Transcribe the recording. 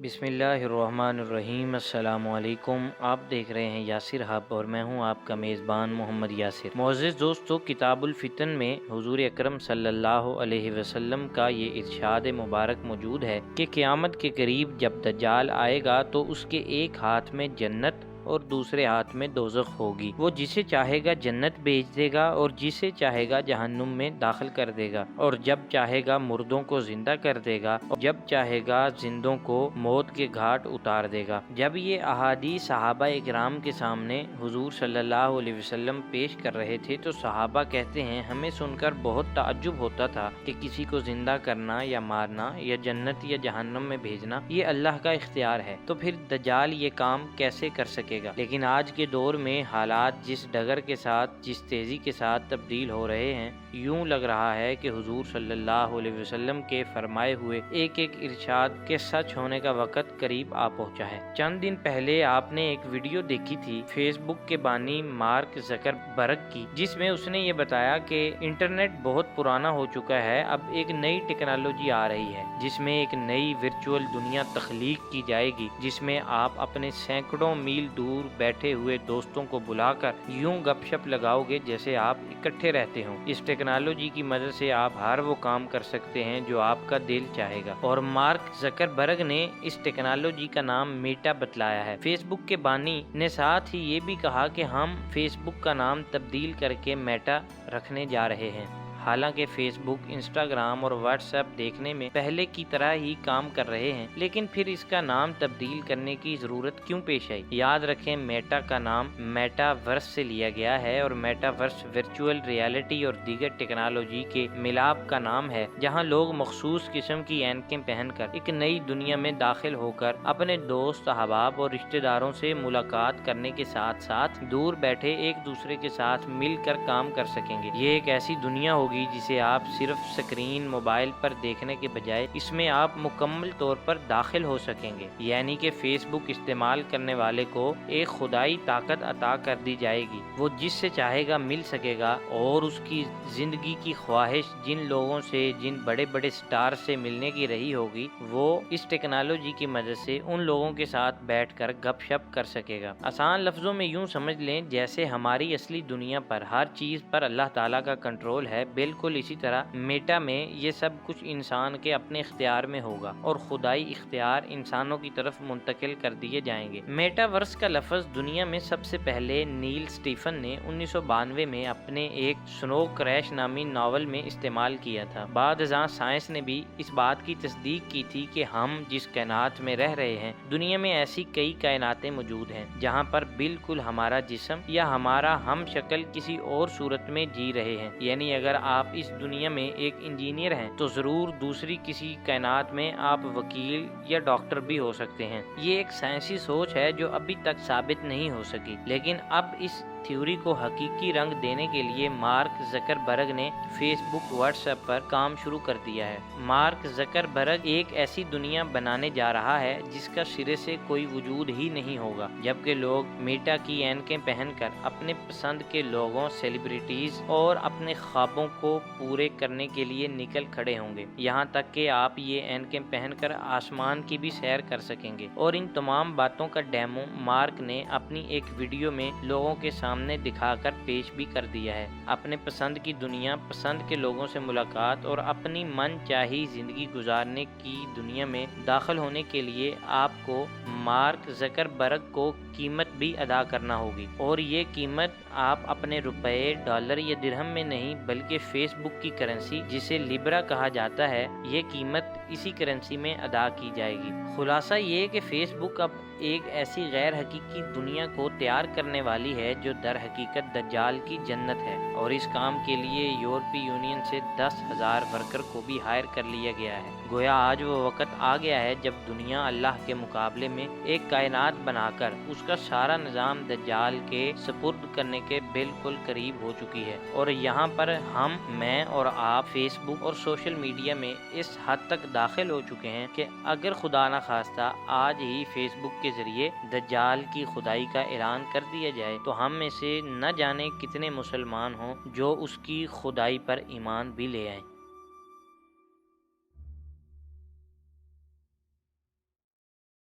बिस्मिल्लाहिर्रहमानिर्रहीम। अस्सलाम वालेकुम। आप देख रहे हैं यासिर हब और मैं हूं आपका मेज़बान मोहम्मद यासिर। मोअज़्ज़िज़ दोस्तों, किताबुल फितन में हुज़ूर अकरम सल्लल्लाहु अलैहि वसल्लम का ये इरशाद मुबारक मौजूद है कि क़यामत के करीब जब दज्जाल आएगा तो उसके एक हाथ में जन्नत और दूसरे हाथ में दोज़ख होगी। वो जिसे चाहेगा जन्नत भेज देगा और जिसे चाहेगा जहन्नुम में दाखिल कर देगा, और जब चाहेगा मुर्दों को जिंदा कर देगा और जब चाहेगा जिंदों को मौत के घाट उतार देगा। जब ये अहादीस सहाबा इकराम के सामने हुजूर सल्लल्लाहु अलैहि वसल्लम पेश कर रहे थे तो सहाबा कहते हैं, हमें सुनकर बहुत ताज्जुब होता था कि किसी को जिंदा करना या मारना या जन्नत या जहन्नुम में भेजना ये अल्लाह का इख्तियार है, तो फिर दज्जाल ये काम कैसे कर सके। लेकिन आज के दौर में हालात जिस डगर के साथ, जिस तेजी के साथ तब्दील हो रहे हैं, यूं लग रहा है कि हुजूर सल्लल्लाहु अलैहि वसल्लम के फरमाए हुए एक एक इरशाद के सच होने का वक्त करीब आ पहुंचा है। चंद दिन पहले आपने एक वीडियो देखी थी फेसबुक के बानी मार्क ज़करबर्ग की, जिसमें उसने ये बताया कि इंटरनेट बहुत पुराना हो चुका है, अब एक नई टेक्नोलॉजी आ रही है जिसमें एक नई वर्चुअल दुनिया तख्लीक की जाएगी, जिसमें आप अपने सैकड़ों मील दूर बैठे हुए दोस्तों को बुलाकर यूं गपशप लगाओगे जैसे आप इकट्ठे रहते हो। इस टेक्नोलॉजी की मदद से आप हर वो काम कर सकते हैं जो आपका दिल चाहेगा। और मार्क ज़करबर्ग ने इस टेक्नोलॉजी का नाम मेटा बतलाया है। फेसबुक के बानी ने साथ ही ये भी कहा कि हम फेसबुक का नाम तब्दील करके मेटा रखने जा रहे हैं। हालांकि फेसबुक, इंस्टाग्राम और व्हाट्सएप देखने में पहले की तरह ही काम कर रहे हैं, लेकिन फिर इसका नाम तब्दील करने की जरूरत क्यों पेश आई? याद रखें, मेटा का नाम मेटावर्स से लिया गया है और मेटावर्स वर्चुअल रियलिटी और दीगर टेक्नोलॉजी के मिलाप का नाम है, जहां लोग मखसूस किस्म की ऐनकें पहनकर एक नई दुनिया में दाखिल होकर अपने दोस्त, अहबाब और रिश्तेदारों से मुलाकात करने के साथ साथ दूर बैठे एक दूसरे के साथ मिलकर काम कर सकेंगे। ये एक ऐसी दुनिया होगी जिसे आप सिर्फ स्क्रीन मोबाइल पर देखने के बजाय इसमें आप मुकम्मल तौर पर दाखिल हो सकेंगे। यानी कि फेसबुक इस्तेमाल करने वाले को एक खुदाई ताकत अता कर दी जाएगी। वो जिससे चाहेगा मिल सकेगा और उसकी जिंदगी की ख्वाहिश जिन लोगों से, जिन बड़े बड़े स्टार से मिलने की रही होगी, वो इस टेक्नोलॉजी की मदद से उन लोगों के साथ बैठकर गपशप कर सकेगा। आसान लफ्जों में यूं समझ लें जैसे हमारी असली दुनिया पर हर चीज पर अल्लाह ताला का कंट्रोल है, बिल्कुल इसी तरह मेटा में ये सब कुछ इंसान के अपने इख्तियार में होगा और खुदाई इख्तियार इंसानों की तरफ मुंतकिल कर दिए जाएंगे। मेटावर्स का लफ्ज दुनिया में सबसे पहले नील स्टीफन ने 1992 में अपने एक स्नो क्रैश नामी नावल में इस्तेमाल किया था। बाद साइंस ने भी इस बात की तस्दीक की थी कि हम जिस कायनात में रह रहे हैं, दुनिया में ऐसी कई कायनातें मौजूद हैं जहाँ पर बिल्कुल हमारा जिस्म या हमारा हम शक्ल किसी और सूरत में जी रहे हैं। यानी अगर आप इस दुनिया में एक इंजीनियर हैं तो जरूर दूसरी किसी कायनात में आप वकील या डॉक्टर भी हो सकते हैं। ये एक साइंसी सोच है जो अभी तक साबित नहीं हो सकी, लेकिन अब इस थ्योरी को हकीकी रंग देने के लिए मार्क ज़करबर्ग ने फेसबुक, व्हाट्सएप पर काम शुरू कर दिया है। मार्क ज़करबर्ग एक ऐसी दुनिया बनाने जा रहा है जिसका सिरे से कोई वजूद ही नहीं होगा, जबकि लोग मेटा की ऐनकें पहनकर अपने पसंद के लोगों, सेलिब्रिटीज और अपने ख्वाबों को पूरे करने के लिए निकल खड़े होंगे। यहाँ तक कि आप ये ऐनकें पहनकर आसमान की भी सैर कर सकेंगे। और इन तमाम बातों का डेमो मार्क ने अपनी एक वीडियो में लोगों के सामने दिखाकर पेश भी कर दिया है। अपने पसंद की दुनिया, पसंद के लोगों से मुलाकात और अपनी मन चाही जिंदगी गुजारने की दुनिया में दाखिल होने के लिए आपको मार्क ज़करबर्ग को कीमत भी अदा करना होगी। और ये कीमत आप अपने रुपए, डॉलर या दिरहम में नहीं, बल्कि फेसबुक की करेंसी जिसे लिब्रा कहा जाता है, ये कीमत इसी करेंसी में अदा की जाएगी। खुलासा ये कि फेसबुक अब एक ऐसी गैर हकीकी दुनिया को तैयार करने वाली है जो दर हकीकत दज्जाल की जन्नत है, और इस काम के लिए यूरोपीय यूनियन से 10,000 वर्कर को भी हायर कर लिया गया है। गोया आज वो वक्त आ गया है जब दुनिया अल्लाह के मुकाबले में एक कायनात बनाकर उसका सारा निज़ाम दज्जाल के सुपुर्द करने के बिल्कुल करीब हो चुकी है। और यहाँ पर हम, मैं और आप फेसबुक और सोशल मीडिया में इस हद तक दाखिल हो चुके हैं कि अगर खुदा न खास्ता आज ही फेसबुक के जरिए दज्जाल की खुदाई का ऐलान कर दिया जाए तो हम में से न जाने कितने मुसलमान हों जो उसकी खुदाई पर ईमान भी ले आएं।